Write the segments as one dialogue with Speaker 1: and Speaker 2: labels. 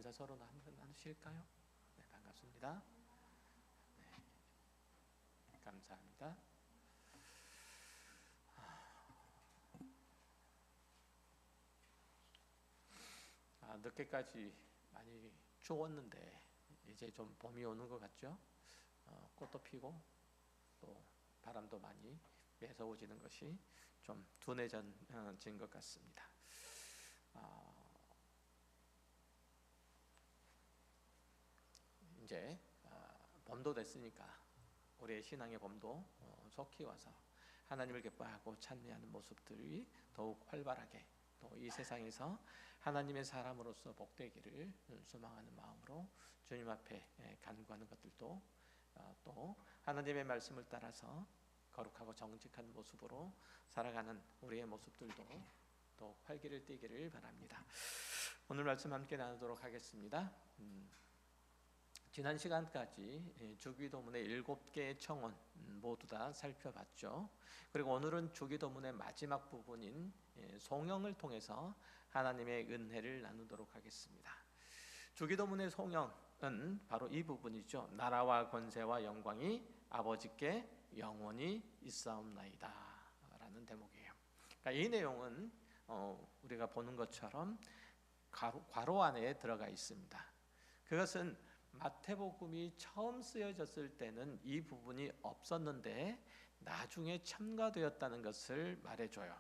Speaker 1: 인사 서로 나누실까요? 네, 반갑습니다. 네, 감사합니다. 늦게까지 많이 추웠는데 이제 좀 봄이 오는 것 같죠? 꽃도 피고 또 바람도 많이 매서워지는 것이 좀 둔해진 것 같습니다. 이제 봄도 됐으니까 우리의 신앙의 봄도 속히 와서 하나님을 기뻐하고 찬미하는 모습들이 더욱 활발하게 또 이 세상에서 하나님의 사람으로서 복되기를 소망하는 마음으로 주님 앞에 간구하는 것들도 또 하나님의 말씀을 따라서 거룩하고 정직한 모습으로 살아가는 우리의 모습들도 더욱 활기를 띠기를 바랍니다. 오늘 말씀 함께 나누도록 하겠습니다. 지난 시간까지 주기도문의 7개의 청원 모두 다 살펴봤죠. 그리고 오늘은 주기도문의 마지막 부분인 송영을 통해서 하나님의 은혜를 나누도록 하겠습니다. 주기도문의 송영은 바로 이 부분이죠. 나라와 권세와 영광이 아버지께 영원히 있사옵나이다 라는 대목이에요. 그러니까 이 내용은 우리가 보는 것처럼 괄호 안에 들어가 있습니다. 그것은 마태복음이 처음 쓰여졌을 때는 이 부분이 없었는데 나중에 첨가되었다는 것을 말해줘요.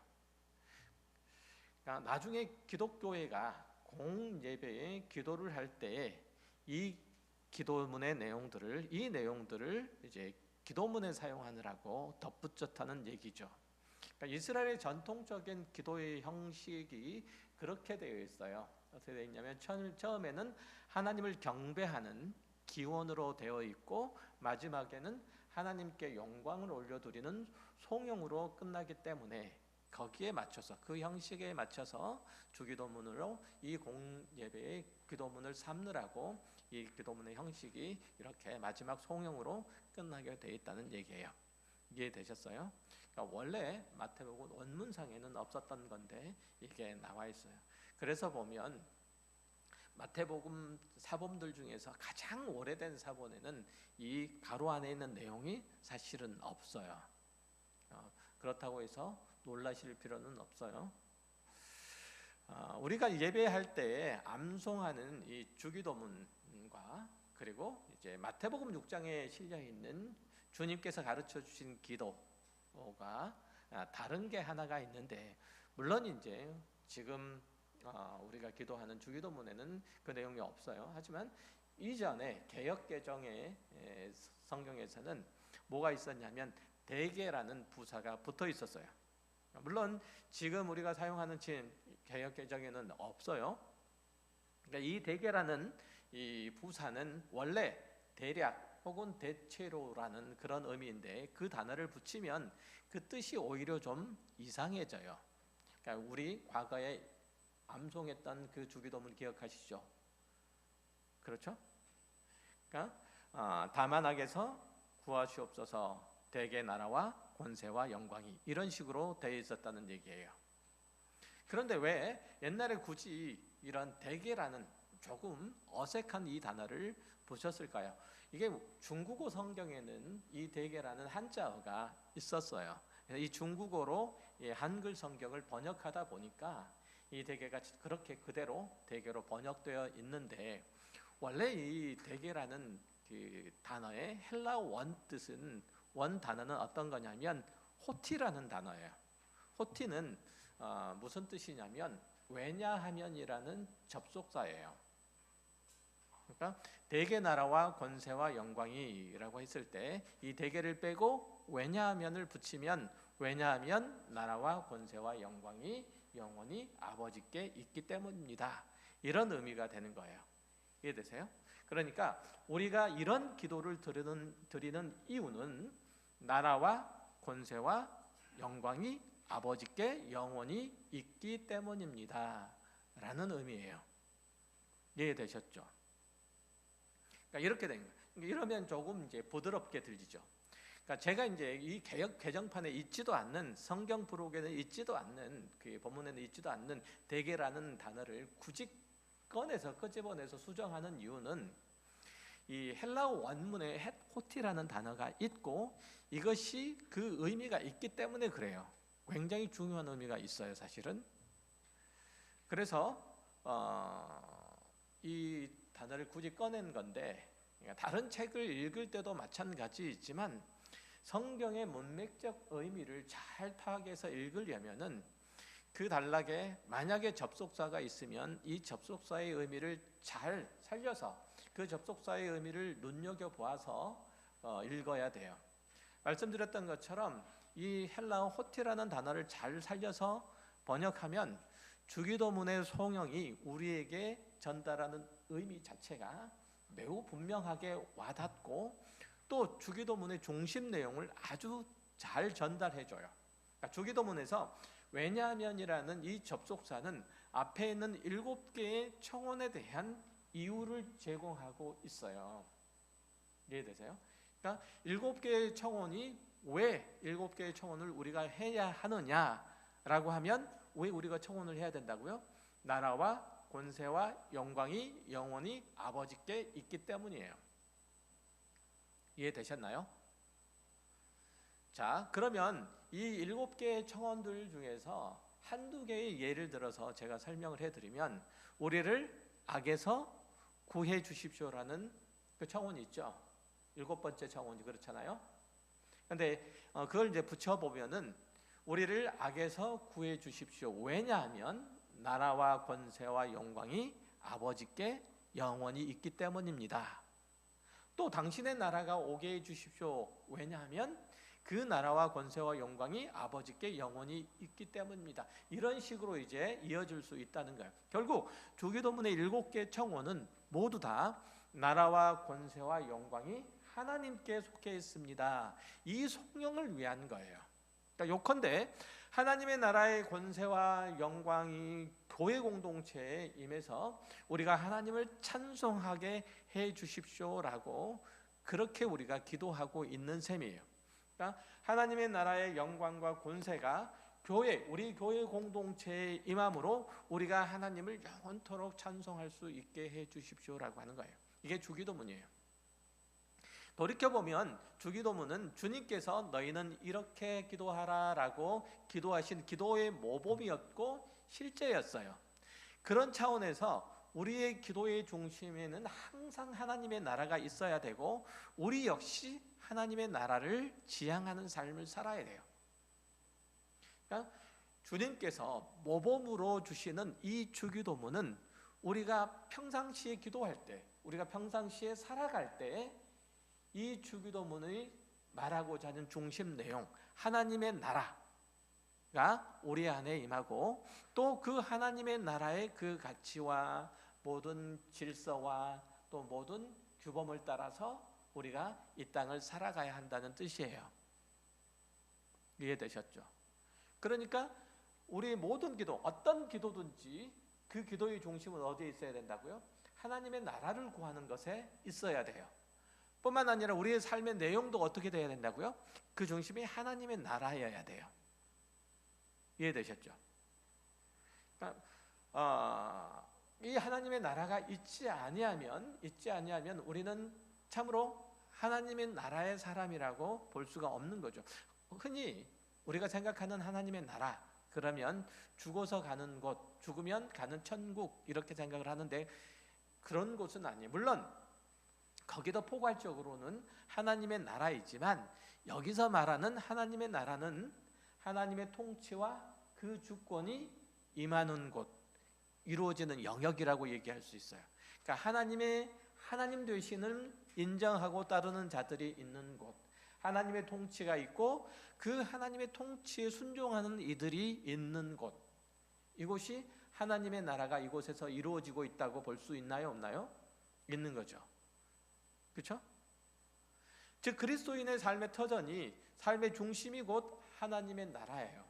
Speaker 1: 그러니까 나중에 기독교회가 공예배에 기도를 할 때에 이 기도문의 내용들을 이제 기도문에 사용하느라고 덧붙였다는 얘기죠. 그러니까 이스라엘의 전통적인 기도의 형식이 그렇게 되어 있어요. 어떻게 되어 있냐면 처음에는 하나님을 경배하는 기원으로 되어 있고 마지막에는 하나님께 영광을 올려드리는 송영으로 끝나기 때문에 거기에 맞춰서 그 형식에 맞춰서 주기도문으로 이 공예배의 기도문을 삼느라고 이 기도문의 형식이 이렇게 마지막 송영으로 끝나게 되어 있다는 얘기예요. 이해되셨어요? 그러니까 원래 마태복음 원문상에는 없었던 건데 이게 나와 있어요. 그래서 보면 마태복음 사본들 중에서 가장 오래된 사본에는 이 가로 안에 있는 내용이 사실은 없어요. 그렇다고 해서 놀라실 필요는 없어요. 우리가 예배할 때 암송하는 이 주기도문과 그리고 이제 마태복음 6장에 실려 있는 주님께서 가르쳐 주신 기도가 다른 게 하나가 있는데, 물론 이제 지금 우리가 기도하는 주기도문에는 그 내용이 없어요. 하지만 이전에 개역개정의 성경에서는 뭐가 있었냐면 대개라는 부사가 붙어 있었어요. 물론 지금 우리가 사용하는 개역개정에는 없어요. 그러니까 이 대개라는 이 부사는 원래 대략 혹은 대체로라는 그런 의미인데 그 단어를 붙이면 그 뜻이 오히려 좀 이상해져요. 그러니까 우리 과거에 암송했던 그 주기도문 기억하시죠? 그렇죠? 그러니까 다만하게서 구하시옵소서 대개 나라와 권세와 영광이 이런 식으로 되어 있었다는 얘기예요. 그런데 왜 옛날에 굳이 이런 대개라는 조금 어색한 이 단어를 붙였을까요? 이게 중국어 성경에는 이 대개라는 한자어가 있었어요. 이 중국어로 한글 성경을 번역하다 보니까 이 대개가 그렇게 그대로 대개로 번역되어 있는데, 원래 이 대개라는 그 단어의 헬라어 원 단어는 어떤 거냐면 호티라는 단어예요. 호티는 무슨 뜻이냐면 왜냐하면이라는 접속사예요. 그러니까 대개 나라와 권세와 영광이라고 했을 때 이 대개를 빼고 왜냐하면을 붙이면 왜냐하면 나라와 권세와 영광이 영원히 아버지께 있기 때문입니다. 이런 의미가 되는 거예요. 이해되세요? 그러니까 우리가 이런 기도를 드리는 이유는 나라와 권세와 영광이 아버지께 영원히 있기 때문입니다 라는 의미예요. 이해되셨죠? 그러니까 이렇게 된 거예요. 이러면 조금 이제 부드럽게 들리죠. 그러니까 제가 이제 이 개역 개정판에 있지도 않는, 성경 부록에는 있지도 않는, 그 본문에는 있지도 않는 대개라는 단어를 굳이 꺼내서 끄집어내서 수정하는 이유는 이 헬라어 원문에 호티라는 단어가 있고 이것이 그 의미가 있기 때문에 그래요. 굉장히 중요한 의미가 있어요, 사실은. 그래서 이 단어를 굳이 꺼낸 건데, 다른 책을 읽을 때도 마찬가지이지만 성경의 문맥적 의미를 잘 파악해서 읽으려면은 그 단락에 만약에 접속사가 있으면 이 접속사의 의미를 잘 살려서 그 접속사의 의미를 눈여겨보아서 읽어야 돼요. 말씀드렸던 것처럼 이 헬라어 호티라는 단어를 잘 살려서 번역하면 주기도문의 송영이 우리에게 전달하는 의미 자체가 매우 분명하게 와닿고 또 주기도문의 중심 내용을 아주 잘 전달해줘요. 그러니까 주기도문에서 왜냐하면이라는 이 접속사는 앞에 있는 7개의 청원에 대한 이유를 제공하고 있어요. 이해되세요? 그러니까 7개의 청원이 왜 7개의 청원을 우리가 해야 하느냐라고 하면 왜 우리가 청원을 해야 된다고요? 나라와 권세와 영광이 영원히 아버지께 있기 때문이에요. 이해되셨나요? 자, 그러면 이 7개의 청원들 중에서 한두 개의 예를 들어서 제가 설명을 해드리면 우리를 악에서 구해 주십시오라는 그 청원이 있죠. 7번째 청원이 그렇잖아요. 근데 그걸 이제 붙여보면은 우리를 악에서 구해 주십시오. 왜냐하면 나라와 권세와 영광이 아버지께 영원히 있기 때문입니다. 또 당신의 나라가 오게 해 주십시오. 왜냐하면 그 나라와 권세와 영광이 아버지께 영원히 있기 때문입니다. 이런 식으로 이제 이어질 수 있다는 거예요. 결국 주기도문의 7개 청원은 모두 다 나라와 권세와 영광이 하나님께 속해 있습니다. 이 성령을 위한 거예요. 그러니까 요컨대 하나님의 나라의 권세와 영광이 교회 공동체에 임해서 우리가 하나님을 찬송하게 해 주십시오라고 그렇게 우리가 기도하고 있는 셈이에요. 그러니까 하나님의 나라의 영광과 권세가 우리 교회 공동체에 임함으로 우리가 하나님을 영원토록 찬송할 수 있게 해 주십시오라고 하는 거예요. 이게 주기도문이에요. 돌이켜보면 주기도문은 주님께서 너희는 이렇게 기도하라라고 기도하신 기도의 모범이었고 실제였어요. 그런 차원에서 우리의 기도의 중심에는 항상 하나님의 나라가 있어야 되고 우리 역시 하나님의 나라를 지향하는 삶을 살아야 돼요. 그러니까 주님께서 모범으로 주시는 이 주기도문은 우리가 평상시에 기도할 때, 우리가 평상시에 살아갈 때 이 주기도문이 말하고자 하는 중심 내용, 하나님의 나라가 우리 안에 임하고 또 그 하나님의 나라의 그 가치와 모든 질서와 또 모든 규범을 따라서 우리가 이 땅을 살아가야 한다는 뜻이에요. 이해되셨죠? 그러니까 우리 모든 기도, 어떤 기도든지 그 기도의 중심은 어디에 있어야 된다고요? 하나님의 나라를 구하는 것에 있어야 돼요. 뿐만 아니라 우리의 삶의 내용도 어떻게 돼야 된다고요? 그 중심이 하나님의 나라여야 돼요. 이해되셨죠? 그러니까, 이 하나님의 나라가 있지 아니하면 우리는 참으로 하나님의 나라의 사람이라고 볼 수가 없는 거죠. 흔히 우리가 생각하는 하나님의 나라, 그러면 죽어서 가는 곳, 죽으면 가는 천국 이렇게 생각을 하는데 그런 곳은 아니에요. 물론 거기도 포괄적으로는 하나님의 나라이지만 여기서 말하는 하나님의 나라는 하나님의 통치와 그 주권이 임하는 곳, 이루어지는 영역이라고 얘기할 수 있어요. 그러니까 하나님 되시는 인정하고 따르는 자들이 있는 곳, 하나님의 통치가 있고 그 하나님의 통치에 순종하는 이들이 있는 곳, 이곳이 하나님의 나라가 이곳에서 이루어지고 있다고 볼 수 있나요, 없나요? 있는 거죠. 그렇죠? 즉 그리스도인의 삶의 터전이, 삶의 중심이 곧 하나님의 나라예요.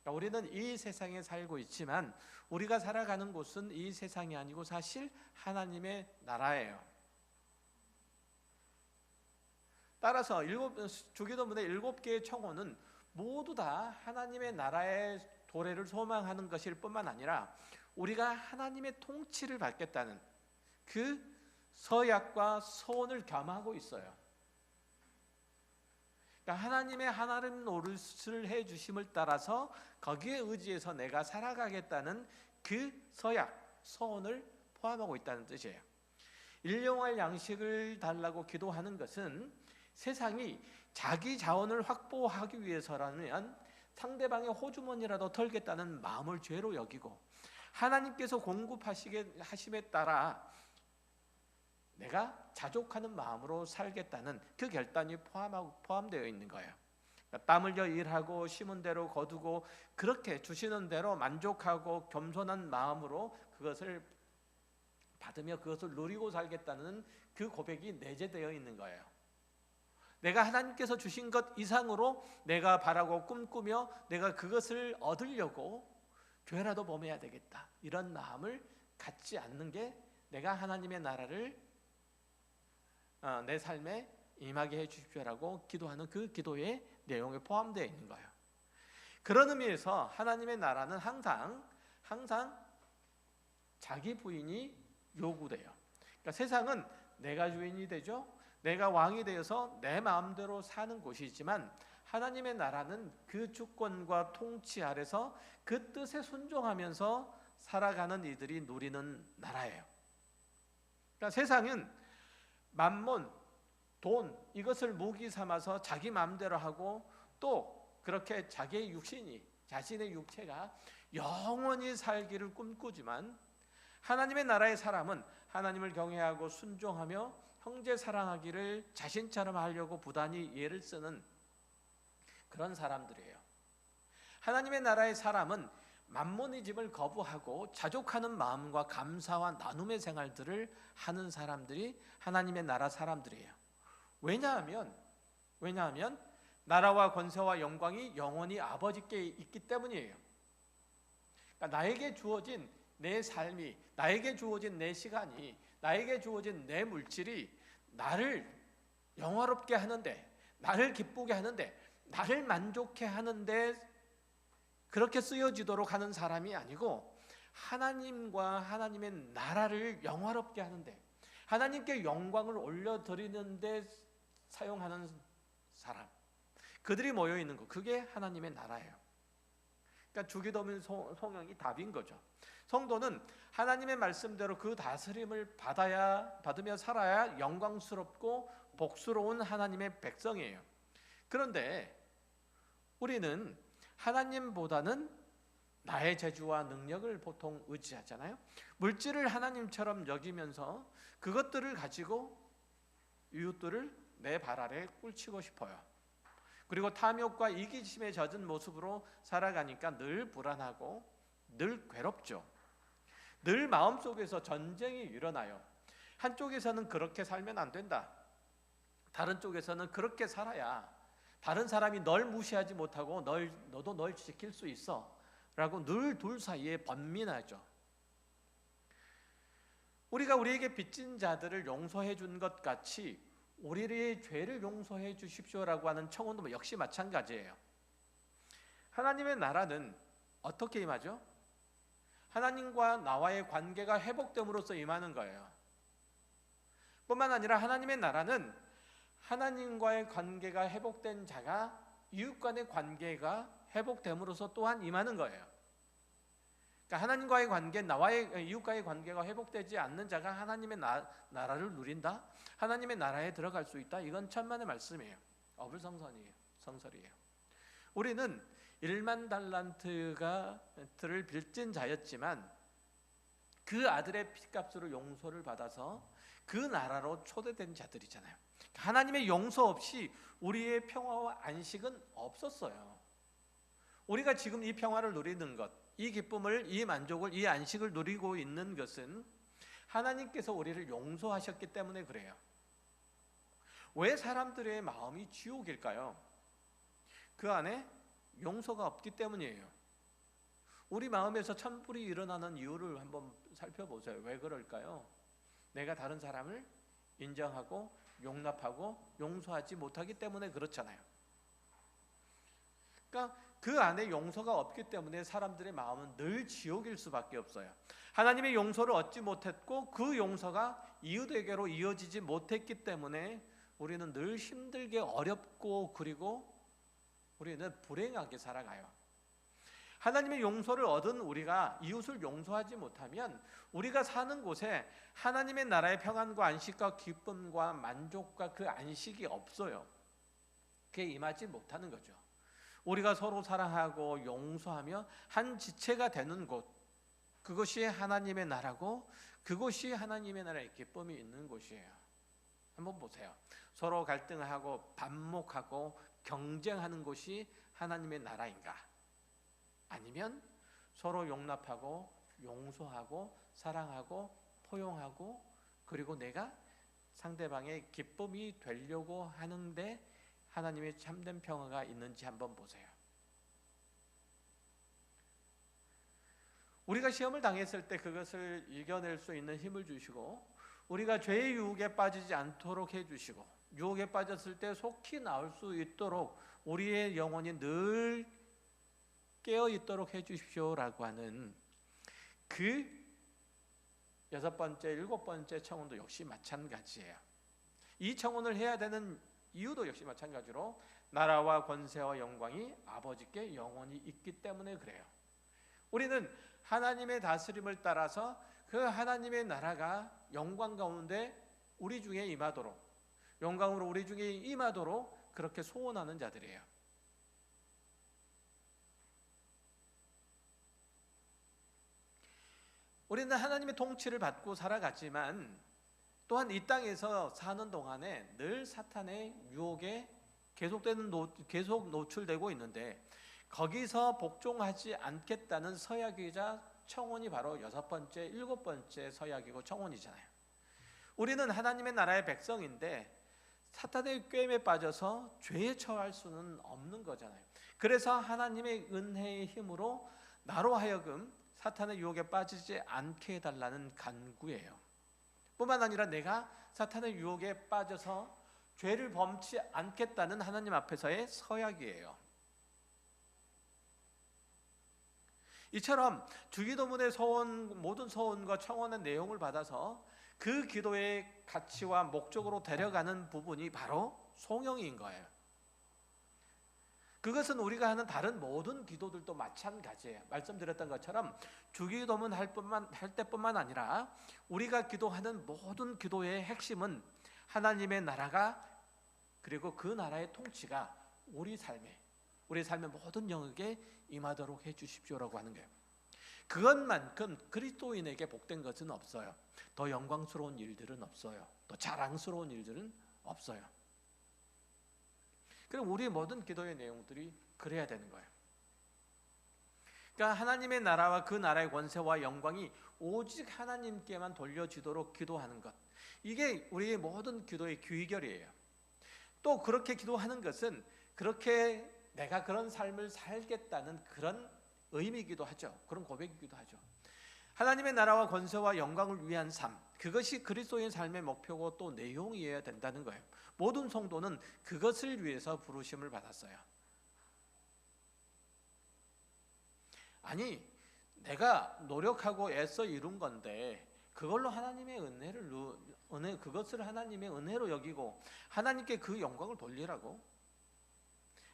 Speaker 1: 그러니까 우리는 이 세상에 살고 있지만 우리가 살아가는 곳은 이 세상이 아니고 사실 하나님의 나라예요. 따라서 주기도문의 7개의 청원은 모두 다 하나님의 나라의 도래를 소망하는 것일 뿐만 아니라 우리가 하나님의 통치를 받겠다는 그 서약과 서원을 겸하고 있어요. 그러니까 하나님 노릇을 해주심을 따라서 거기에 의지해서 내가 살아가겠다는 그 서약, 서원을 포함하고 있다는 뜻이에요. 일용할 양식을 달라고 기도하는 것은 세상이 자기 자원을 확보하기 위해서라면 상대방의 호주머니라도 털겠다는 마음을 죄로 여기고, 하나님께서 공급하시게 하심에 따라 내가 자족하는 마음으로 살겠다는 그 결단이 포함되어 있는 거예요. 그러니까 땀 흘려 일하고 심은 대로 거두고 그렇게 주시는 대로 만족하고 겸손한 마음으로 그것을 받으며 그것을 누리고 살겠다는 그 고백이 내재되어 있는 거예요. 내가 하나님께서 주신 것 이상으로 내가 바라고 꿈꾸며 내가 그것을 얻으려고 교회라도 범해야 되겠다, 이런 마음을 갖지 않는 게 내가 하나님의 나라를 내 삶에 임하게 해주십시오라고 기도하는 그 기도의 내용에 포함되어 있는 거예요. 그런 의미에서 하나님의 나라는 항상 자기 부인이 요구돼요. 그러니까 세상은 내가 주인이 되죠, 내가 왕이 되어서 내 마음대로 사는 곳이지만 하나님의 나라는 그 주권과 통치 아래서 그 뜻에 순종하면서 살아가는 이들이 누리는 나라예요. 그러니까 세상은 만몬, 돈, 이것을 무기 삼아서 자기 마음대로 하고 또 그렇게 자기의 육신이, 자신의 육체가 영원히 살기를 꿈꾸지만 하나님의 나라의 사람은 하나님을 경외하고 순종하며 형제 사랑하기를 자신처럼 하려고 부단히 예를 쓰는 그런 사람들이에요. 하나님의 나라의 사람은 만모니즘을 거부하고 자족하는 마음과 감사와 나눔의 생활들을 하는 사람들이 하나님의 나라 사람들이에요. 왜냐하면 나라와 권세와 영광이 영원히 아버지께 있기 때문이에요. 그러니까 나에게 주어진 내 삶이, 나에게 주어진 내 시간이, 나에게 주어진 내 물질이 나를 영화롭게 하는데, 나를 기쁘게 하는데, 나를 만족해 하는데 그렇게 쓰여지도록 하는 사람이 아니고 하나님과 하나님의 나라를 영화롭게 하는데, 하나님께 영광을 올려드리는 데 사용하는 사람, 그들이 모여 있는 것, 그게 하나님의 나라예요. 그러니까 주기도문 성령이 답인 거죠. 성도는 하나님의 말씀대로 그 다스림을 받으며 살아야 영광스럽고 복스러운 하나님의 백성이에요. 그런데 우리는 하나님보다는 나의 재주와 능력을 보통 의지하잖아요. 물질을 하나님처럼 여기면서 그것들을 가지고 이웃들을 내 발 아래 꿀치고 싶어요. 그리고 탐욕과 이기심에 젖은 모습으로 살아가니까 늘 불안하고 늘 괴롭죠. 늘 마음속에서 전쟁이 일어나요. 한쪽에서는 그렇게 살면 안 된다, 다른 쪽에서는 그렇게 살아야 다른 사람이 널 무시하지 못하고 너도 널 지킬 수 있어 라고 늘 둘 사이에 번민하죠. 우리가 우리에게 빚진 자들을 용서해 준 것 같이 우리의 죄를 용서해 주십시오라고 하는 청원도 역시 마찬가지예요. 하나님의 나라는 어떻게 임하죠? 하나님과 나와의 관계가 회복됨으로써 임하는 거예요. 뿐만 아니라 하나님의 나라는 하나님과의 관계가 회복된 자가 이웃 간의 관계가 회복됨으로써 또한 임하는 거예요. 그러니까 하나님과의 관계, 나와의 이웃과의 관계가 회복되지 않는 자가 하나님의 나라를 누린다? 하나님의 나라에 들어갈 수 있다? 이건 천만의 말씀이에요. 어불성설이에요. 우리는 1만 달란트를 빚진 자였지만 그 아들의 핏값으로 용서를 받아서 그 나라로 초대된 자들이잖아요. 하나님의 용서 없이 우리의 평화와 안식은 없었어요. 우리가 지금 이 평화를 누리는 것, 이 기쁨을, 이 만족을, 이 안식을 누리고 있는 것은 하나님께서 우리를 용서하셨기 때문에 그래요. 왜 사람들의 마음이 지옥일까요? 그 안에 용서가 없기 때문이에요. 우리 마음에서 천불이 일어나는 이유를 한번 살펴보세요. 왜 그럴까요? 내가 다른 사람을 인정하고 용납하고 용서하지 못하기 때문에 그렇잖아요. 그러니까 그 안에 용서가 없기 때문에 사람들의 마음은 늘 지옥일 수밖에 없어요. 하나님의 용서를 얻지 못했고 그 용서가 이웃에게로 이어지지 못했기 때문에 우리는 늘 힘들게 어렵고 그리고 우리는 불행하게 살아가요. 하나님의 용서를 얻은 우리가 이웃을 용서하지 못하면 우리가 사는 곳에 하나님의 나라의 평안과 안식과 기쁨과 만족과 그 안식이 없어요. 그게 임하지 못하는 거죠. 우리가 서로 사랑하고 용서하며 한 지체가 되는 곳, 그것이 하나님의 나라고 그것이 하나님의 나라의 기쁨이 있는 곳이에요. 한번 보세요. 서로 갈등하고 반목하고 경쟁하는 곳이 하나님의 나라인가? 아니면 서로 용납하고 용서하고 사랑하고 포용하고 그리고 내가 상대방의 기쁨이 되려고 하는데 하나님의 참된 평화가 있는지 한번 보세요. 우리가 시험을 당했을 때 그것을 이겨낼 수 있는 힘을 주시고 우리가 죄의 유혹에 빠지지 않도록 해주시고 유혹에 빠졌을 때 속히 나올 수 있도록 우리의 영혼이 늘 깨어있도록 해주십시오라고 하는 그 6번째, 7번째 청혼도 역시 마찬가지예요. 이 청혼을 해야 되는 이유도 역시 마찬가지로 나라와 권세와 영광이 아버지께 영원히 있기 때문에 그래요. 우리는 하나님의 다스림을 따라서 그 하나님의 나라가 영광 가운데 우리 중에 임하도록 영광으로 우리 중에 임하도록 그렇게 소원하는 자들이에요. 우리는 하나님의 통치를 받고 살아갔지만 또한 이 땅에서 사는 동안에 늘 사탄의 유혹에 계속 노출되고 있는데 거기서 복종하지 않겠다는 서약이자 청혼이 바로 6번째, 7번째 서약이고 청혼이잖아요. 우리는 하나님의 나라의 백성인데 사탄의 꾀임에 빠져서 죄에 처할 수는 없는 거잖아요. 그래서 하나님의 은혜의 힘으로 나로 하여금 사탄의 유혹에 빠지지 않게 해달라는 간구예요. 뿐만 아니라 내가 사탄의 유혹에 빠져서 죄를 범치 않겠다는 하나님 앞에서의 서약이에요. 이처럼 주기도문의 서원, 모든 서원과 청원의 내용을 받아서 그 기도의 가치와 목적으로 데려가는 부분이 바로 송영인 거예요. 그것은 우리가 하는 다른 모든 기도들도 마찬가지예요. 말씀드렸던 것처럼 주기도문 할 때뿐만 아니라 우리가 기도하는 모든 기도의 핵심은 하나님의 나라가 그리고 그 나라의 통치가 우리 삶의 모든 영역에 임하도록 해주십시오라고 하는 거예요. 그것만큼 그리스도인에게 복된 것은 없어요. 더 영광스러운 일들은 없어요. 더 자랑스러운 일들은 없어요. 그럼 우리의 모든 기도의 내용들이 그래야 되는 거예요. 그러니까 하나님의 나라와 그 나라의 권세와 영광이 오직 하나님께만 돌려지도록 기도하는 것, 이게 우리의 모든 기도의 귀결이에요. 또 그렇게 기도하는 것은 그렇게 내가 그런 삶을 살겠다는 그런 의미이기도 하죠. 그런 고백이기도 하죠. 하나님의 나라와 권세와 영광을 위한 삶, 그것이 그리스도인 삶의 목표고 또 내용이어야 된다는 거예요. 모든 성도는 그것을 위해서 부르심을 받았어요. 아니, 내가 노력하고 애써 이룬 건데 그걸로 하나님의 그것을 하나님의 은혜로 여기고 하나님께 그 영광을 돌리라고?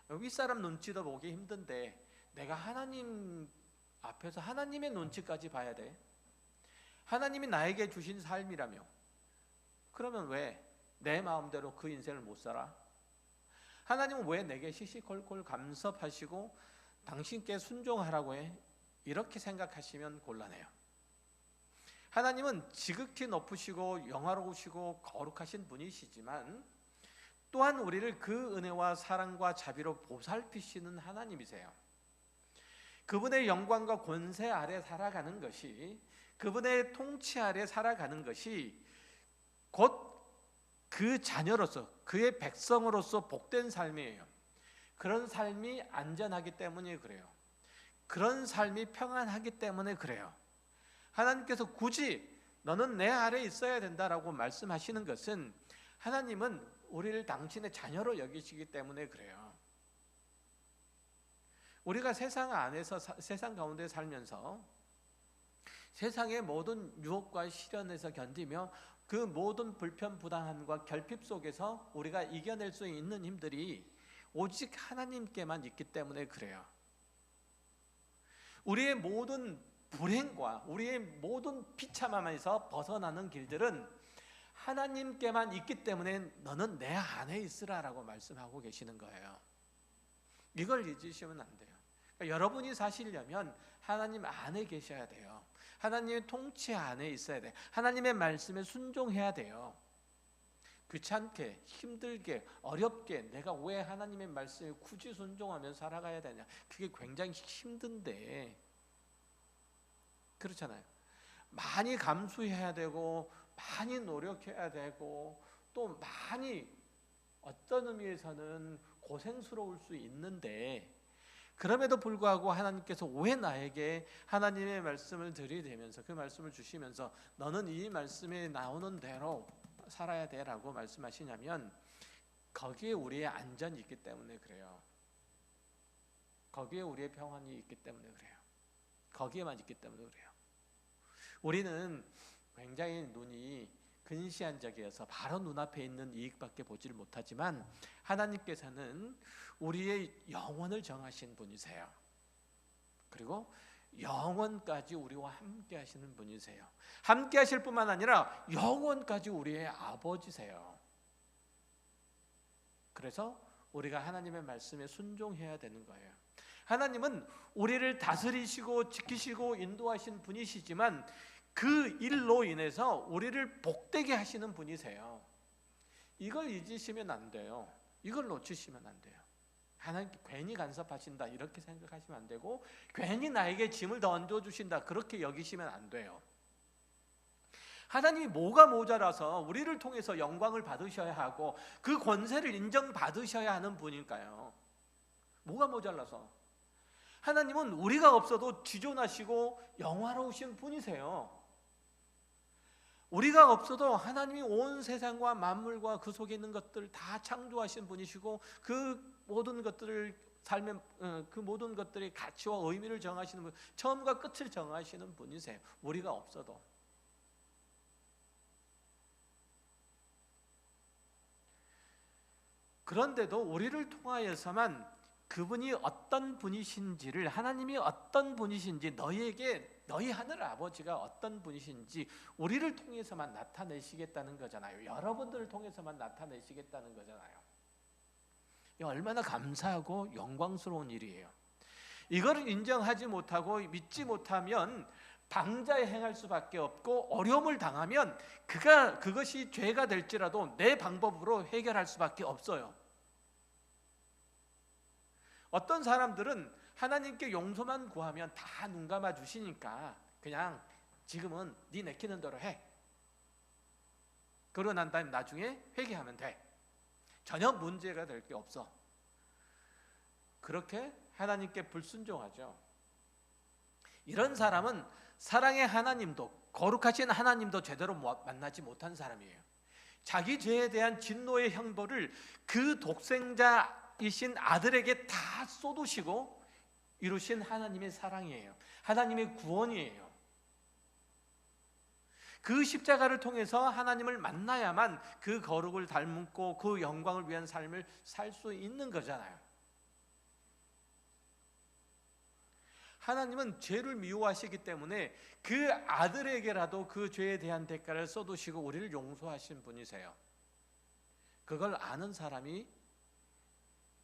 Speaker 1: 윗사람 눈치도 보기 힘든데 내가 하나님 앞에서 하나님의 눈치까지 봐야 돼? 하나님이 나에게 주신 삶이라며 그러면 왜 내 마음대로 그 인생을 못 살아? 하나님은 왜 내게 시시콜콜 간섭하시고 당신께 순종하라고 해? 이렇게 생각하시면 곤란해요. 하나님은 지극히 높으시고 영화로우시고 거룩하신 분이시지만 또한 우리를 그 은혜와 사랑과 자비로 보살피시는 하나님이세요. 그분의 영광과 권세 아래 살아가는 것이, 그분의 통치 아래 살아가는 것이 곧 그 자녀로서, 그의 백성으로서 복된 삶이에요. 그런 삶이 안전하기 때문에 그래요. 그런 삶이 평안하기 때문에 그래요. 하나님께서 굳이 너는 내 아래 있어야 된다라고 말씀하시는 것은 하나님은 우리를 당신의 자녀로 여기시기 때문에 그래요. 우리가 세상 안에서 세상 가운데 살면서 세상의 모든 유혹과 시련에서 견디며 그 모든 불편부당함과 결핍 속에서 우리가 이겨낼 수 있는 힘들이 오직 하나님께만 있기 때문에 그래요. 우리의 모든 불행과 우리의 모든 비참함에서 벗어나는 길들은 하나님께만 있기 때문에 너는 내 안에 있으라라고 말씀하고 계시는 거예요. 이걸 잊으시면 안 돼요. 그러니까 여러분이 사시려면 하나님 안에 계셔야 돼요. 하나님의 통치 안에 있어야 돼요. 하나님의 말씀에 순종해야 돼요. 귀찮게, 힘들게, 어렵게 내가 왜 하나님의 말씀에 굳이 순종하며 살아가야 되냐. 그게 굉장히 힘든데, 그렇잖아요. 많이 감수해야 되고 많이 노력해야 되고 또 많이 어떤 의미에서는 고생스러울 수 있는데, 그럼에도 불구하고 하나님께서 왜 나에게 하나님의 말씀을 들이대면서 그 말씀을 주시면서 너는 이 말씀에 나오는 대로 살아야 돼라고 말씀하시냐면, 거기에 우리의 안전이 있기 때문에 그래요. 거기에 우리의 평안이 있기 때문에 그래요. 거기에만 있기 때문에 그래요. 우리는 굉장히 눈이 근시안적이어서 바로 눈앞에 있는 이익밖에 보지를 못하지만 하나님께서는 우리의 영혼을 정하신 분이세요. 그리고 영원까지 우리와 함께 하시는 분이세요. 함께 하실 뿐만 아니라 영원까지 우리의 아버지세요. 그래서 우리가 하나님의 말씀에 순종해야 되는 거예요. 하나님은 우리를 다스리시고 지키시고 인도하신 분이시지만 그 일로 인해서 우리를 복되게 하시는 분이세요. 이걸 잊으시면 안 돼요. 이걸 놓치시면 안 돼요. 하나님 괜히 간섭하신다 이렇게 생각하시면 안 되고, 괜히 나에게 짐을 더 얹어주신다 그렇게 여기시면 안 돼요. 하나님이 뭐가 모자라서 우리를 통해서 영광을 받으셔야 하고 그 권세를 인정받으셔야 하는 분일까요? 뭐가 모자라서? 하나님은 우리가 없어도 지존하시고 영화로우신 분이세요. 우리가 없어도 하나님이 온 세상과 만물과 그 속에 있는 것들 다 창조하신 분이시고 그 모든 것들을 삶의 그 모든 것들의 가치와 의미를 정하시는 분, 처음과 끝을 정하시는 분이세요. 우리가 없어도. 그런데도 우리를 통하여서만 그분이 어떤 분이신지를, 하나님이 어떤 분이신지, 너희 하늘 아버지가 어떤 분이신지 우리를 통해서만 나타내시겠다는 거잖아요. 여러분들을 통해서만 나타내시겠다는 거잖아요. 얼마나 감사하고 영광스러운 일이에요. 이걸 인정하지 못하고 믿지 못하면 방자에 행할 수밖에 없고, 어려움을 당하면 그것이 죄가 될지라도 내 방법으로 해결할 수밖에 없어요. 어떤 사람들은 하나님께 용서만 구하면 다 눈 감아 주시니까 그냥 지금은 네 내키는 대로 해. 그러고 난 다음에 나중에 회개하면 돼. 전혀 문제가 될 게 없어. 그렇게 하나님께 불순종하죠. 이런 사람은 사랑의 하나님도, 거룩하신 하나님도 제대로 만나지 못한 사람이에요. 자기 죄에 대한 진노의 형벌을 그 독생자이신 아들에게 다 쏟으시고 이루신 하나님의 사랑이에요. 하나님의 구원이에요. 그 십자가를 통해서 하나님을 만나야만 그 거룩을 닮고 그 영광을 위한 삶을 살 수 있는 거잖아요. 하나님은 죄를 미워하시기 때문에 그 아들에게라도 그 죄에 대한 대가를 쏟으시고 우리를 용서하신 분이세요. 그걸 아는 사람이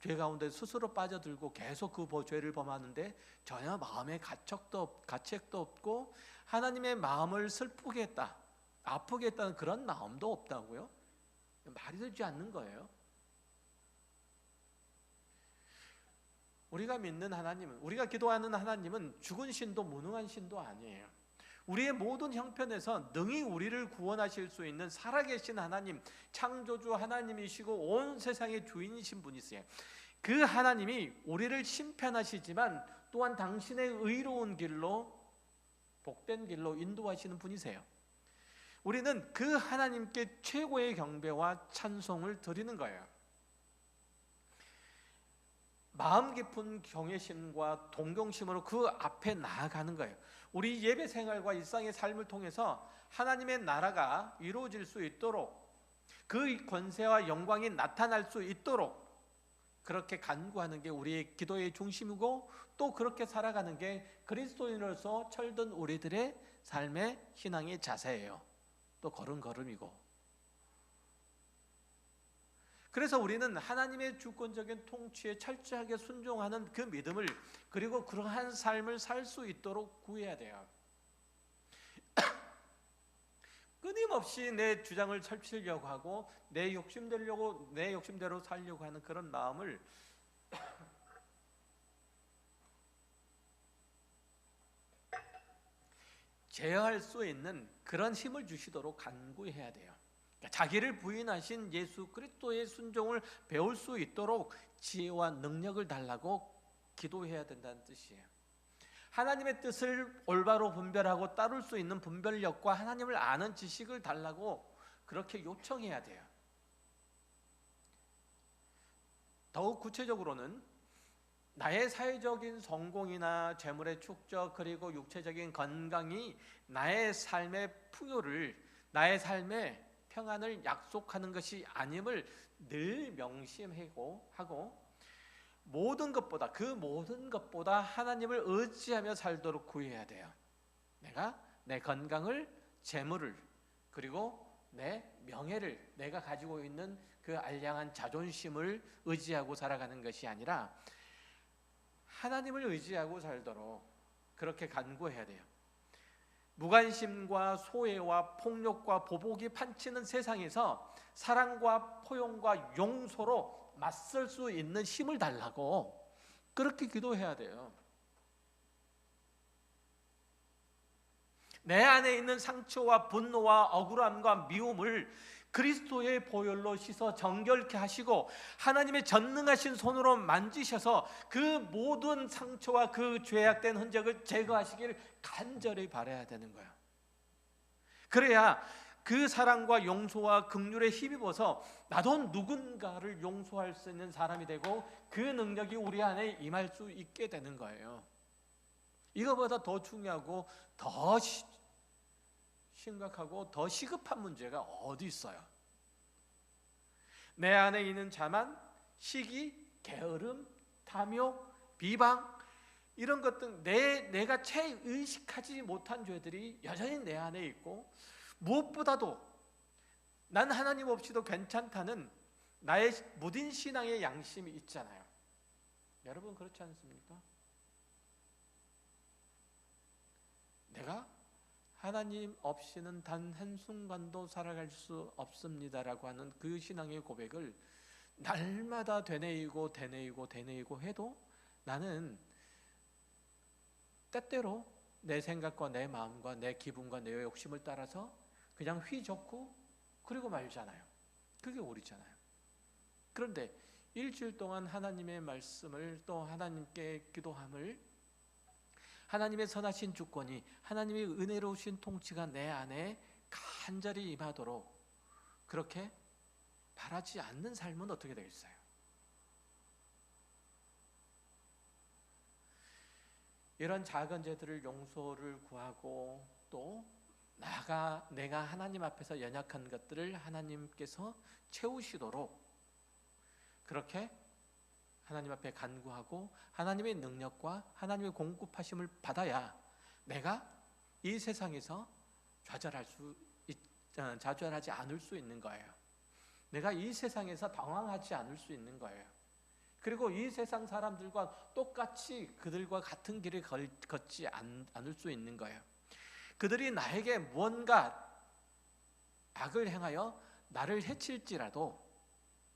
Speaker 1: 죄 가운데 스스로 빠져들고 계속 그 죄를 범하는데 전혀 마음에 가책도 없고 하나님의 마음을 슬프게 했다, 아프게 했다는 그런 마음도 없다고요? 말이 되지 않는 거예요. 우리가 믿는 하나님은, 우리가 기도하는 하나님은 죽은 신도 무능한 신도 아니에요. 우리의 모든 형편에서 능히 우리를 구원하실 수 있는 살아계신 하나님, 창조주 하나님이시고 온 세상의 주인이신 분이세요. 그 하나님이 우리를 심판하시지만 또한 당신의 의로운 길로, 복된 길로 인도하시는 분이세요. 우리는 그 하나님께 최고의 경배와 찬송을 드리는 거예요. 마음 깊은 경외심과 동경심으로 그 앞에 나아가는 거예요. 우리 예배 생활과 일상의 삶을 통해서 하나님의 나라가 이루어질 수 있도록, 그 권세와 영광이 나타날 수 있도록 그렇게 간구하는 게 우리의 기도의 중심이고, 또 그렇게 살아가는 게 그리스도인으로서 철든 우리들의 삶의 신앙의 자세예요. 또 걸음걸음이고. 그래서 우리는 하나님의 주권적인 통치에 철저하게 순종하는 그 믿음을, 그리고 그러한 삶을 살 수 있도록 구해야 돼요. 끊임없이 내 주장을 펼치려고 하고 내 욕심대로 살려고 하는 그런 마음을 제어할 수 있는 그런 힘을 주시도록 간구해야 돼요. 자기를 부인하신 예수 그리스도의 순종을 배울 수 있도록 지혜와 능력을 달라고 기도해야 된다는 뜻이에요. 하나님의 뜻을 올바로 분별하고 따를 수 있는 분별력과 하나님을 아는 지식을 달라고 그렇게 요청해야 돼요. 더욱 구체적으로는 나의 사회적인 성공이나 재물의 축적, 그리고 육체적인 건강이 나의 삶의 풍요를, 나의 삶의 평안을 약속하는 것이 아님을 늘 명심하고, 그 모든 것보다 하나님을 의지하며 살도록 구해야 돼요. 내가 내 건강을, 재물을, 그리고 내 명예를, 내가 가지고 있는 그 알량한 자존심을 의지하고 살아가는 것이 아니라 하나님을 의지하고 살도록 그렇게 간구해야 돼요. 무관심과 소외와 폭력과 보복이 판치는 세상에서 사랑과 포용과 용서로 맞설 수 있는 힘을 달라고 그렇게 기도해야 돼요. 내 안에 있는 상처와 분노와 억울함과 미움을 그리스도의 보혈로 씻어 정결케 하시고 하나님의 전능하신 손으로 만지셔서 그 모든 상처와 그 죄악된 흔적을 제거하시기를 간절히 바라야 되는 거예요. 그래야 그 사랑과 용서와 긍휼에 힘입어서 나도 누군가를 용서할 수 있는 사람이 되고 그 능력이 우리 안에 임할 수 있게 되는 거예요. 이거보다 더 중요하고 더 심각하고 더 시급한 문제가 어디 있어요? 내 안에 있는 자만, 시기, 게으름, 탐욕, 비방, 이런 것들, 내가 채 의식하지 못한 죄들이 여전히 내 안에 있고, 무엇보다도 난 하나님 없이도 괜찮다는 나의 무딘 신앙의 양심이 있잖아요. 여러분 그렇지 않습니까? 내가 하나님 없이는 단 한순간도 살아갈 수 없습니다라고 하는 그 신앙의 고백을 날마다 되뇌이고 해도 나는 때때로 내 생각과 내 마음과 내 기분과 내 욕심을 따라서 그냥 휘젓고 그리고 말잖아요. 그게 옳이잖아요. 그런데 일주일 동안 하나님의 말씀을, 또 하나님께 기도함을, 하나님의 선하신 주권이, 하나님의 은혜로우신 통치가 내 안에 간절히 임하도록 그렇게 바라지 않는 삶은 어떻게 되겠어요? 이런 작은 죄들을 용서를 구하고, 또 내가 하나님 앞에서 연약한 것들을 하나님께서 채우시도록 그렇게 하나님 앞에 간구하고 하나님의 능력과 하나님의 공급하심을 받아야 내가 이 세상에서 좌절하지 않을 수 있는 거예요. 내가 이 세상에서 당황하지 않을 수 있는 거예요. 그리고 이 세상 사람들과 똑같이 그들과 같은 길을 걷지 않을 수 있는 거예요. 그들이 나에게 무언가 악을 행하여 나를 해칠지라도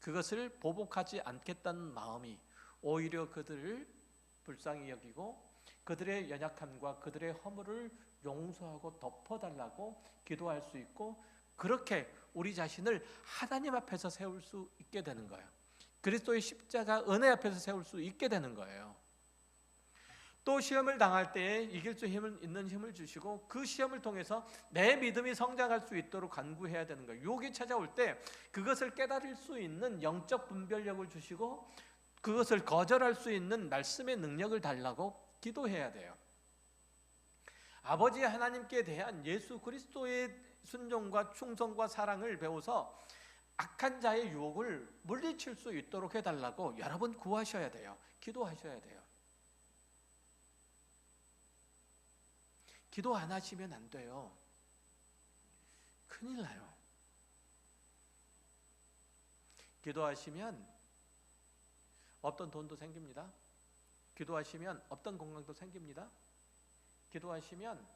Speaker 1: 그것을 보복하지 않겠다는 마음이 오히려 그들을 불쌍히 여기고 그들의 연약함과 그들의 허물을 용서하고 덮어달라고 기도할 수 있고, 그렇게 우리 자신을 하나님 앞에서 세울 수 있게 되는 거예요. 그리스도의 십자가 은혜 앞에서 세울 수 있게 되는 거예요. 또 시험을 당할 때에 이길 수 있는 힘을 주시고, 그 시험을 통해서 내 믿음이 성장할 수 있도록 간구해야 되는 거예요. 유혹이 찾아올 때 그것을 깨달을 수 있는 영적 분별력을 주시고, 그것을 거절할 수 있는 말씀의 능력을 달라고 기도해야 돼요. 아버지 하나님께 대한 예수 그리스도의 순종과 충성과 사랑을 배워서 악한 자의 유혹을 물리칠 수 있도록 해달라고 여러분 구하셔야 돼요. 기도하셔야 돼요. 기도 안 하시면 안 돼요. 큰일 나요. 기도하시면 없던 돈도 생깁니다. 기도하시면 없던 건강도 생깁니다. 기도하시면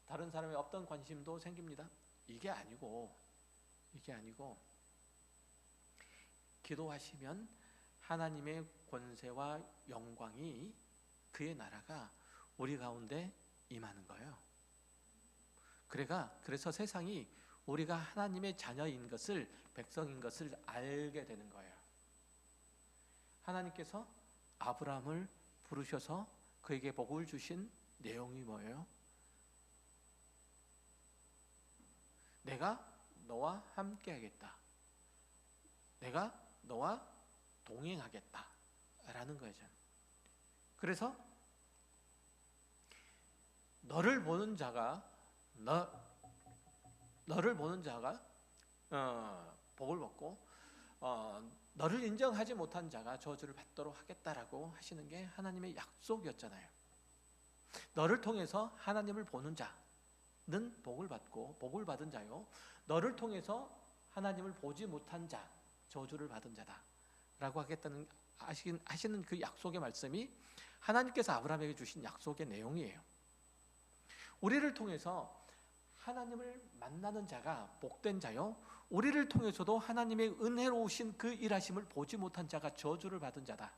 Speaker 1: 다른 사람의 없던 관심도 생깁니다. 이게 아니고 기도하시면 하나님의 권세와 영광이, 그의 나라가 우리 가운데 임하는 거예요. 그래서 세상이 우리가 하나님의 자녀인 것을, 백성인 것을 알게 되는 거예요. 하나님께서 아브라함을 부르셔서 그에게 복을 주신 내용이 뭐예요? 내가 너와 함께 하겠다. 내가 너와 동행하겠다 라는 거죠. 그래서 너를 보는 자가 복을 받고 너를 인정하지 못한 자가 저주를 받도록 하겠다라고 하시는 게 하나님의 약속이었잖아요. 너를 통해서 하나님을 보는 자는 복을 받고, 복을 받은 자요, 너를 통해서 하나님을 보지 못한 자, 저주를 받은 자다 라고 하겠다는 하시는 그 약속의 말씀이 하나님께서 아브라함에게 주신 약속의 내용이에요. 우리를 통해서 하나님을 만나는 자가 복된 자요, 우리를 통해서도 하나님의 은혜로우신 그 일하심을 보지 못한 자가 저주를 받은 자다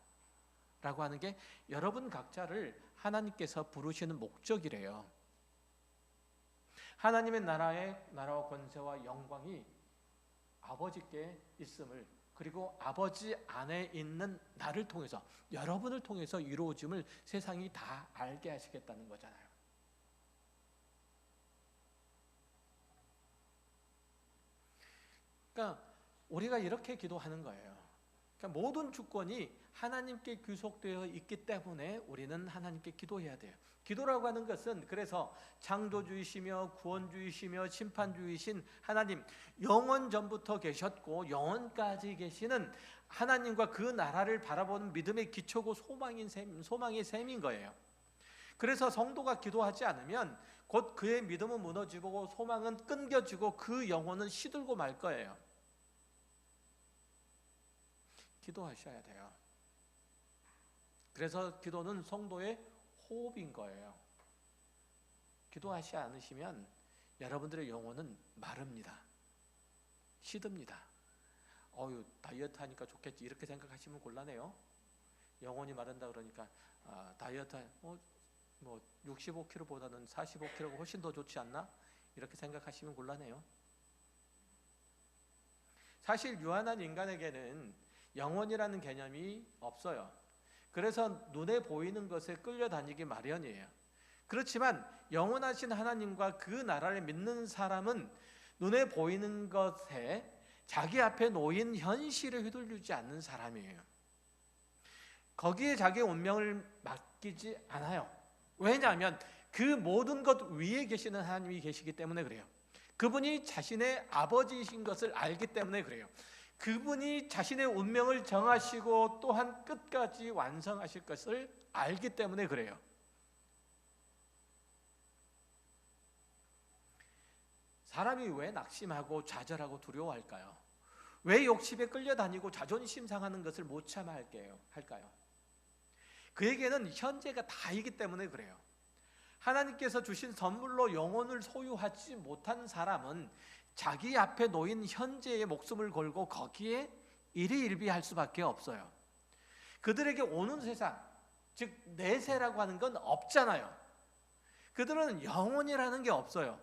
Speaker 1: 라고 하는 게 여러분 각자를 하나님께서 부르시는 목적이래요. 하나님의 나라와 권세와 영광이 아버지께 있음을, 그리고 아버지 안에 있는 나를 통해서, 여러분을 통해서 이루어짐을 세상이 다 알게 하시겠다는 거잖아요. 그러니까 우리가 이렇게 기도하는 거예요. 그러니까 모든 주권이 하나님께 귀속되어 있기 때문에 우리는 하나님께 기도해야 돼요. 기도라고 하는 것은, 그래서 창조주이시며 구원주이시며 심판주이신 하나님, 영원 전부터 계셨고 영원까지 계시는 하나님과 그 나라를 바라보는 믿음의 기초고 소망의 셈인 거예요. 그래서 성도가 기도하지 않으면 곧 그의 믿음은 무너지고 소망은 끊겨지고 그 영혼은 시들고 말 거예요. 기도하셔야 돼요. 그래서 기도는 성도의 호흡인 거예요. 기도하지 않으시면 여러분들의 영혼은 마릅니다. 시듭니다. 다이어트 하니까 좋겠지 이렇게 생각하시면 곤란해요. 영혼이 마른다 그러니까 다이어트 65kg보다는 45kg가 훨씬 더 좋지 않나? 이렇게 생각하시면 곤란해요. 사실 유한한 인간에게는 영혼이라는 개념이 없어요. 그래서 눈에 보이는 것에 끌려다니기 마련이에요. 그렇지만 영원하신 하나님과 그 나라를 믿는 사람은 눈에 보이는 것에 자기 앞에 놓인 현실을 휘둘리지 않는 사람이에요. 거기에 자기의 운명을 맡기지 않아요. 왜냐하면 그 모든 것 위에 계시는 하나님이 계시기 때문에 그래요. 그분이 자신의 아버지이신 것을 알기 때문에 그래요. 그분이 자신의 운명을 정하시고 또한 끝까지 완성하실 것을 알기 때문에 그래요. 사람이 왜 낙심하고 좌절하고 두려워할까요? 왜 욕심에 끌려다니고 자존심 상하는 것을 못 참아 할까요? 그에게는 현재가 다이기 때문에 그래요. 하나님께서 주신 선물로 영혼을 소유하지 못한 사람은 자기 앞에 놓인 현재의 목숨을 걸고 거기에 일희일비할 수밖에 없어요. 그들에게 오는 세상, 즉 내세라고 하는 건 없잖아요. 그들은 영혼이라는 게 없어요.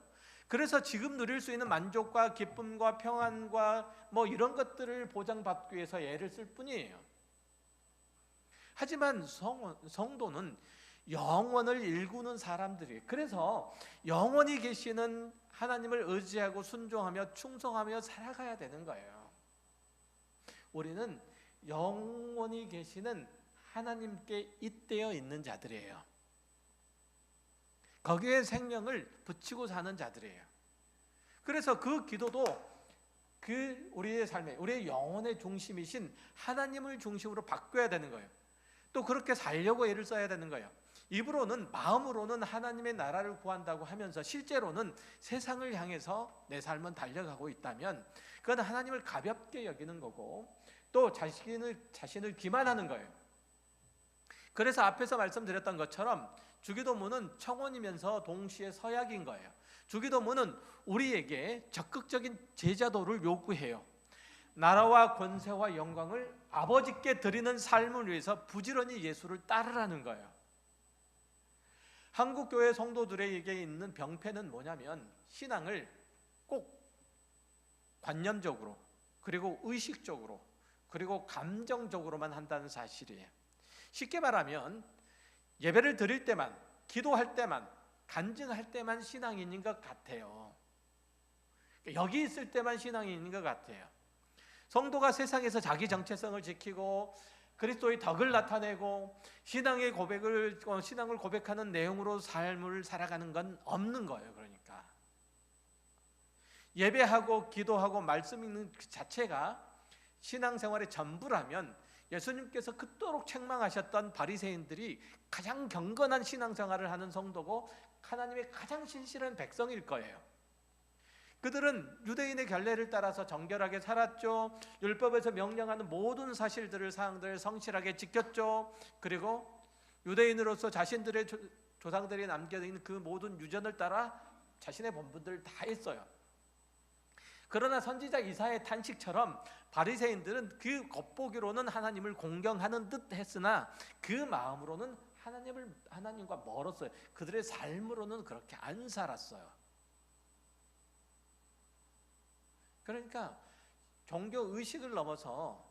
Speaker 1: 그래서 지금 누릴 수 있는 만족과 기쁨과 평안과 이런 것들을 보장받기 위해서 애를 쓸 뿐이에요. 하지만 성도는 영원을 일구는 사람들이에요. 그래서 영원히 계시는 하나님을 의지하고 순종하며 충성하며 살아가야 되는 거예요. 우리는 영원히 계시는 하나님께 잇대어 있는 자들이에요. 거기에 생명을 붙이고 사는 자들이에요. 그래서 그 기도도 그 우리의 삶의, 우리의 영혼의 중심이신 하나님을 중심으로 바꿔야 되는 거예요. 또 그렇게 살려고 애를 써야 되는 거예요. 입으로는, 마음으로는 하나님의 나라를 구한다고 하면서 실제로는 세상을 향해서 내 삶은 달려가고 있다면 그건 하나님을 가볍게 여기는 거고 또 자신을 기만하는 거예요. 그래서 앞에서 말씀드렸던 것처럼 주기도문은 청원이면서 동시에 서약인 거예요. 주기도문은 우리에게 적극적인 제자도를 요구해요. 나라와 권세와 영광을 아버지께 드리는 삶을 위해서 부지런히 예수를 따르라는 거예요. 한국교회 성도들에게 있는 병폐는 뭐냐면 신앙을 꼭 관념적으로 그리고 의식적으로 그리고 감정적으로만 한다는 사실이에요. 쉽게 말하면 예배를 드릴 때만, 기도할 때만, 간증할 때만 신앙이 있는 것 같아요. 여기 있을 때만 신앙이 있는 것 같아요. 성도가 세상에서 자기 정체성을 지키고 그리스도의 덕을 나타내고 신앙을 고백하는 내용으로 삶을 살아가는 건 없는 거예요. 그러니까 예배하고 기도하고 말씀 읽는 그 자체가 신앙생활의 전부라면 예수님께서 그토록 책망하셨던 바리새인들이 가장 경건한 신앙생활을 하는 성도고 하나님의 가장 신실한 백성일 거예요. 그들은 유대인의 결례를 따라서 정결하게 살았죠. 율법에서 명령하는 모든 사항들을 성실하게 지켰죠. 그리고 유대인으로서 자신들의 조상들이 남겨진 그 모든 유전을 따라 자신의 본분들을 다 했어요. 그러나 선지자 이사야의 탄식처럼 바리새인들은 그 겉보기로는 하나님을 공경하는 듯 했으나 그 마음으로는 하나님과 멀었어요. 그들의 삶으로는 그렇게 안 살았어요. 그러니까 종교 의식을 넘어서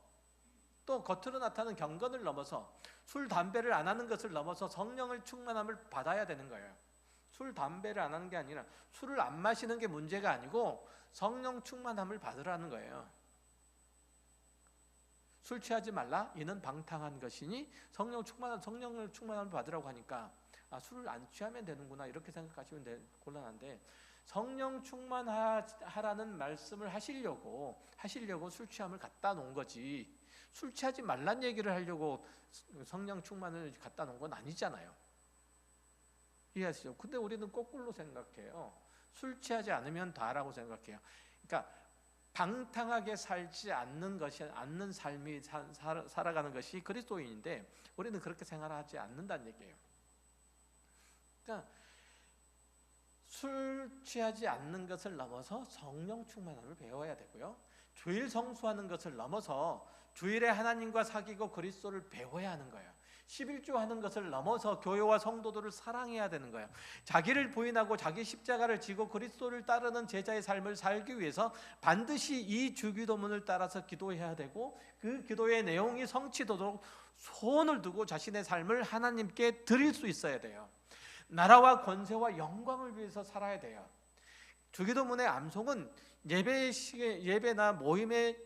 Speaker 1: 또 겉으로 나타나는 경건을 넘어서 술, 담배를 안 하는 것을 넘어서 성령을 충만함을 받아야 되는 거예요. 술, 담배를 안 하는 게 아니라 술을 안 마시는 게 문제가 아니고 성령 충만함을 받으라는 거예요. 술 취하지 말라 이는 방탕한 것이니 성령을 충만함을 받으라고 하니까 술을 안 취하면 되는구나 이렇게 생각하시면 곤란한데 성령 충만하라는 말씀을 하시려고 술 취함을 갖다 놓은 거지 술 취하지 말란 얘기를 하려고 성령 충만을 갖다 놓은 건 아니잖아요. 이해하시죠? 근데 우리는 거꾸로 생각해요. 술 취하지 않으면 다라고 생각해요. 그러니까 방탕하게 살지 않는 삶이 살아가는 것이 그리스도인인데 우리는 그렇게 생활하지 않는다는 얘기예요. 그러니까 술 취하지 않는 것을 넘어서 성령 충만함을 배워야 되고요. 주일 성수하는 것을 넘어서 주일에 하나님과 사귀고 그리스도를 배워야 하는 거예요. 11조 하는 것을 넘어서 교회와 성도들을 사랑해야 되는 거예요. 자기를 부인하고 자기 십자가를 지고 그리스도를 따르는 제자의 삶을 살기 위해서 반드시 이 주기도문을 따라서 기도해야 되고 그 기도의 내용이 성취되도록 소원을 두고 자신의 삶을 하나님께 드릴 수 있어야 돼요. 나라와 권세와 영광을 위해서 살아야 돼요. 주기도문의 암송은 예배나 모임의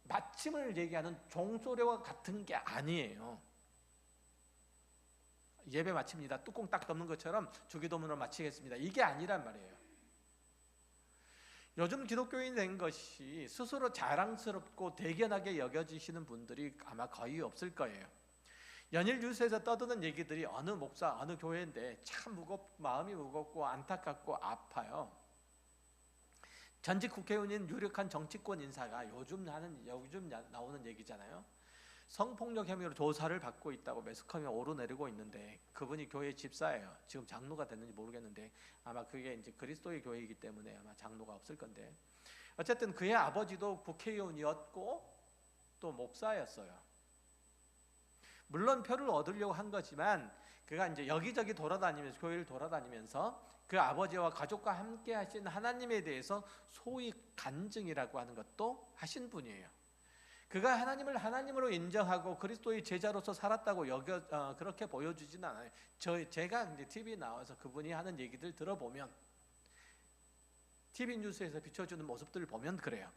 Speaker 1: 마침을 얘기하는 종소리와 같은 게 아니에요. 예배 마칩니다. 뚜껑 딱 덮는 것처럼 주기도문을 마치겠습니다. 이게 아니란 말이에요. 요즘 기독교인 된 것이 스스로 자랑스럽고 대견하게 여겨지시는 분들이 아마 거의 없을 거예요. 연일 뉴스에서 떠드는 얘기들이 어느 목사, 어느 교회인데 참 마음이 무겁고 안타깝고 아파요. 전직 국회의원인 유력한 정치권 인사가 요즘 나오는 얘기잖아요. 성폭력 혐의로 조사를 받고 있다고 매스컴에 오르내리고 있는데 그분이 교회 집사예요. 지금 장로가 됐는지 모르겠는데 아마 그게 이제 그리스도의 교회이기 때문에 아마 장로가 없을 건데 어쨌든 그의 아버지도 국회의원이었고 또 목사였어요. 물론 표를 얻으려고 한 거지만 그가 이제 여기저기 돌아다니면서 교회를 돌아다니면서 그 아버지와 가족과 함께 하신 하나님에 대해서 소위 간증이라고 하는 것도 하신 분이에요. 그가 하나님을 하나님으로 인정하고 그리스도의 제자로서 살았다고 그렇게 보여주지는 않아요. 제가 이제 TV에 나와서 그분이 하는 얘기들 들어보면 TV 뉴스에서 비춰주는 모습들을 보면 그래요.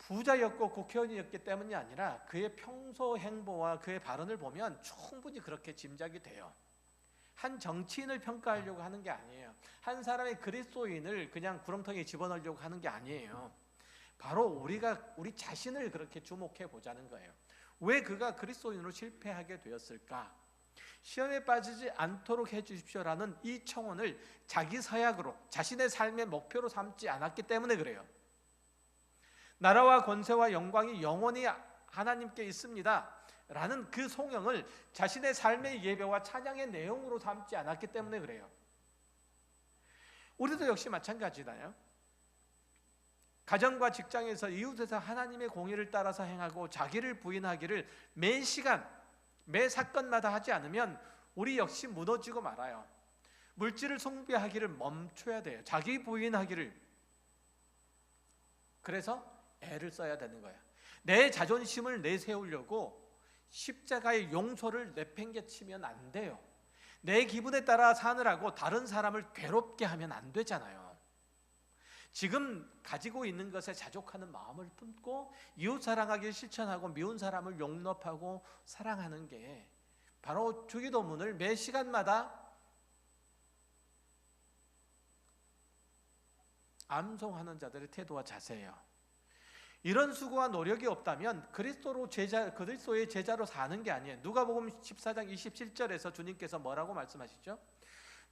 Speaker 1: 부자였고 국회의원이었기 때문이 아니라 그의 평소 행보와 그의 발언을 보면 충분히 그렇게 짐작이 돼요. 한 정치인을 평가하려고 하는 게 아니에요. 한 사람의 그리스도인을 그냥 구렁텅이에 집어넣으려고 하는 게 아니에요. 바로 우리 자신을 그렇게 주목해 보자는 거예요. 왜 그가 그리스도인으로 실패하게 되었을까? 시험에 빠지지 않도록 해주십시오라는 이 청혼을 자기 서약으로 자신의 삶의 목표로 삼지 않았기 때문에 그래요. 나라와 권세와 영광이 영원히 하나님께 있습니다 라는 그 송영을 자신의 삶의 예배와 찬양의 내용으로 삼지 않았기 때문에 그래요. 우리도 역시 마찬가지잖아요. 가정과 직장에서 이웃에서 하나님의 공의를 따라서 행하고 자기를 부인하기를 매 시간 매 사건마다 하지 않으면 우리 역시 무너지고 말아요. 물질을 숭배하기를 멈춰야 돼요. 자기 부인하기를. 그래서 애를 써야 되는 거예요. 내 자존심을 내세우려고 십자가의 용서를 내팽개치면 안 돼요. 내 기분에 따라 사느라고 다른 사람을 괴롭게 하면 안 되잖아요. 지금 가지고 있는 것에 자족하는 마음을 품고 이웃 사랑하기를 실천하고 미운 사람을 용납하고 사랑하는 게 바로 주기도문을 매 시간마다 암송하는 자들의 태도와 자세예요. 이런 수고와 노력이 없다면 그리스도의 제자로 사는 게 아니에요. 누가복음 14장 27절에서 주님께서 뭐라고 말씀하시죠?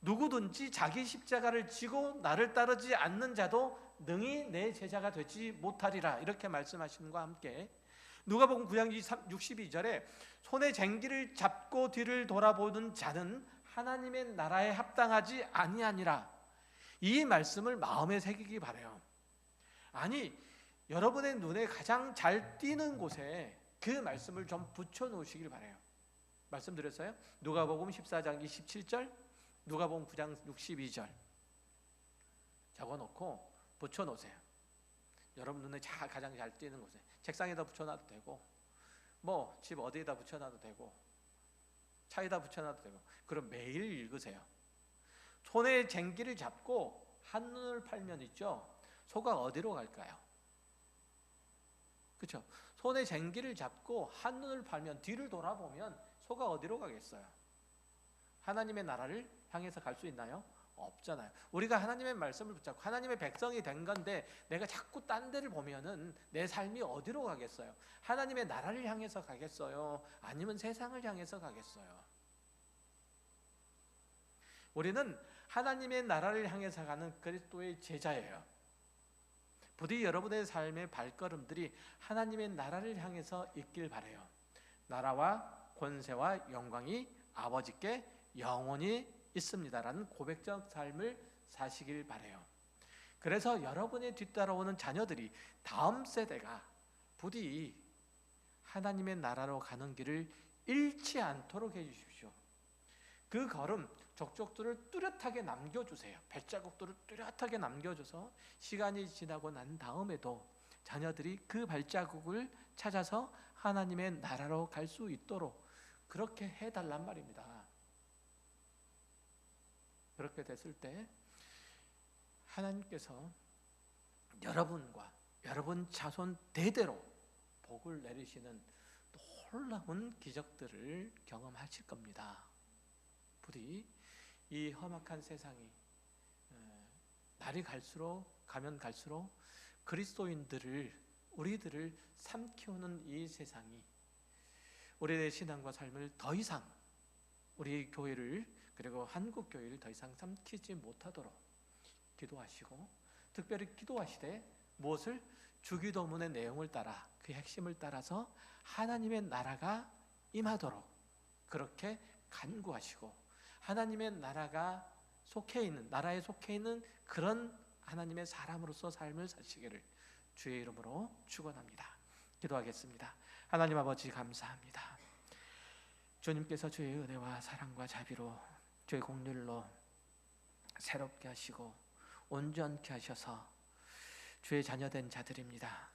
Speaker 1: 누구든지 자기 십자가를 지고 나를 따르지 않는 자도 능히 내 제자가 되지 못하리라 이렇게 말씀하시는 것과 함께 누가복음 9장 62절에 손에 쟁기를 잡고 뒤를 돌아보는 자는 하나님의 나라에 합당하지 아니하니라 이 말씀을 마음에 새기기 바라요. 아니 여러분의 눈에 가장 잘 띄는 곳에 그 말씀을 좀 붙여놓으시길 바라요. 말씀드렸어요? 누가복음 14장 27절 누가복음 9장 62절 적어놓고 붙여놓으세요. 여러분 눈에 가장 잘 띄는 곳에 책상에다 붙여놔도 되고 뭐 집 어디에다 붙여놔도 되고 차에다 붙여놔도 되고 그럼 매일 읽으세요. 손에 쟁기를 잡고 한눈을 팔면 있죠. 소가 어디로 갈까요? 그렇죠? 손에 쟁기를 잡고 한눈을 팔면 뒤를 돌아보면 소가 어디로 가겠어요? 하나님의 나라를 향해서 갈 수 있나요? 없잖아요. 우리가 하나님의 말씀을 붙잡고 하나님의 백성이 된 건데 내가 자꾸 딴 데를 보면은 내 삶이 어디로 가겠어요? 하나님의 나라를 향해서 가겠어요? 아니면 세상을 향해서 가겠어요? 우리는 하나님의 나라를 향해서 가는 그리스도의 제자예요. 부디 여러분의 삶의 발걸음들이 하나님의 나라를 향해서 있길 바라요. 나라와 권세와 영광이 아버지께 영원히 있습니다라는 고백적 삶을 사시길 바라요. 그래서 여러분의 뒤따라오는 자녀들이 다음 세대가 부디 하나님의 나라로 가는 길을 잃지 않도록 해주십시오. 그 걸음 족족들을 뚜렷하게 남겨주세요. 발자국들을 뚜렷하게 남겨줘서 시간이 지나고 난 다음에도 자녀들이 그 발자국을 찾아서 하나님의 나라로 갈 수 있도록 그렇게 해달란 말입니다. 그렇게 됐을 때 하나님께서 여러분과 여러분 자손 대대로 복을 내리시는 놀라운 기적들을 경험하실 겁니다. 부디 이 험악한 세상이 날이 가면 갈수록 그리스도인들을 우리들을 삼키우는 이 세상이 우리의 신앙과 삶을 더 이상 우리 교회를 그리고 한국 교회를 더 이상 삼키지 못하도록 기도하시고 특별히 기도하시되 무엇을 주기도문의 내용을 따라 그 핵심을 따라서 하나님의 나라가 임하도록 그렇게 간구하시고 하나님의 나라에 속해 있는 그런 하나님의 사람으로서 삶을 사시기를 주의 이름으로 축원합니다. 기도하겠습니다. 하나님 아버지 감사합니다. 주님께서 주의 은혜와 사랑과 자비로 주의 공률로 새롭게 하시고 온전케 하셔서 주의 자녀된 자들입니다.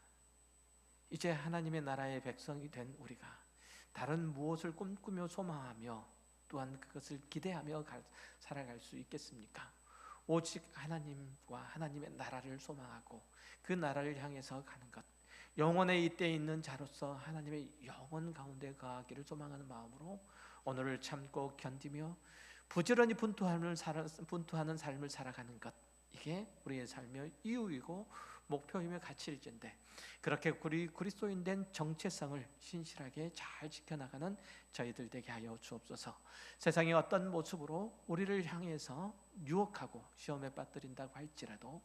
Speaker 1: 이제 하나님의 나라의 백성이 된 우리가 다른 무엇을 꿈꾸며 소망하며 또한 그것을 기대하며 살아갈 수 있겠습니까? 오직 하나님과 하나님의 나라를 소망하고 그 나라를 향해서 가는 것, 영원의 이때에 있는 자로서 하나님의 영원 가운데 거하기를 소망하는 마음으로 오늘을 참고 견디며 부지런히 분투하는 삶을 살아가는 것, 이게 우리의 삶의 이유이고 목표이며 가치일진데, 그렇게 우리 그리스도인 된 정체성을 신실하게 잘 지켜나가는 저희들 되게 하여 주옵소서. 세상이 어떤 모습으로 우리를 향해서 유혹하고 시험에 빠뜨린다고 할지라도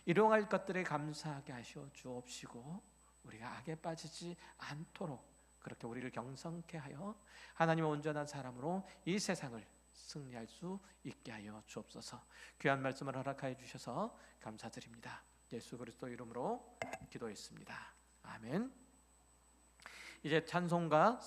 Speaker 1: 일용할 것들에 감사하게 하시어 주옵시고, 우리가 악에 빠지지 않도록 그렇게 우리를 경성케 하여 하나님의 온전한 사람으로 이 세상을 승리할 수 있게 하여 주옵소서. 귀한 말씀을 허락하여 주셔서 감사드립니다. 예수 그리스도 이름으로 기도했습니다. 아멘. 이제 찬송가